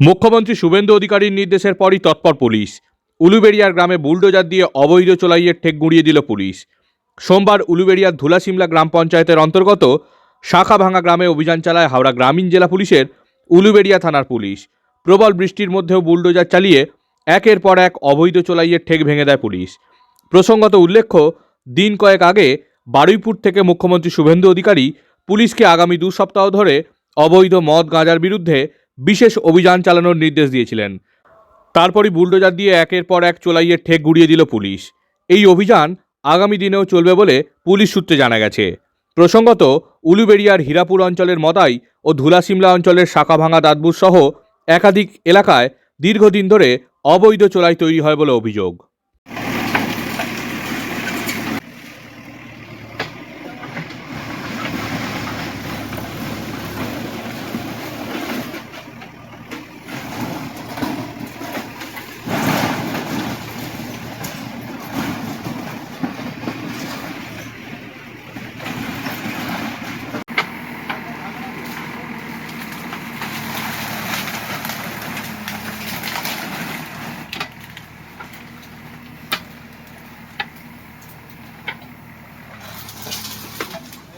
মুখ্যমন্ত্রী শুভেন্দু অধিকারীর নির্দেশের পরই তৎপর পুলিশ। উলুবেড়িয়ার গ্রামে বুলডোজার দিয়ে অবৈধ চোলাইয়ের ঠেক গুঁড়িয়ে দিল পুলিশ। সোমবার উলুবেড়িয়ার ধুলাসিমলা গ্রাম পঞ্চায়েতের অন্তর্গত শাখাভাঙা গ্রামে অভিযান চালায় হাওড়া গ্রামীণ জেলা পুলিশের উলুবেড়িয়া থানার পুলিশ। প্রবল বৃষ্টির মধ্যেও বুলডোজার চালিয়ে একের পর এক অবৈধ চোলাইয়ের ঠেক ভেঙে দেয় পুলিশ। প্রসঙ্গত উল্লেখ্য, দিন কয়েক আগে বারুইপুর থেকে মুখ্যমন্ত্রী শুভেন্দু অধিকারী পুলিশকে আগামী 2 সপ্তাহ ধরে অবৈধ মদ গাঁজার বিরুদ্ধে বিশেষ অভিযান চালানোর নির্দেশ দিয়েছিলেন। তারপরই বুলডোজার দিয়ে একের পর এক চোলাইয়ের ঠেক গুঁড়িয়ে দিল পুলিশ। এই অভিযান আগামী দিনেও চলবে বলে পুলিশ সূত্রে জানা গেছে। প্রসঙ্গত, উলুবেড়িয়ার হীরাপুর অঞ্চলের মদাই ও ধুলাসিমলা অঞ্চলের শাখাভাঙা দাঁতপুর সহ একাধিক এলাকায় দীর্ঘদিন ধরে অবৈধ চোলাই তৈরি হয় বলে অভিযোগ।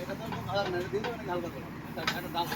এটা তো ভালো না, দিন মানে গাল কথা। এটা দাম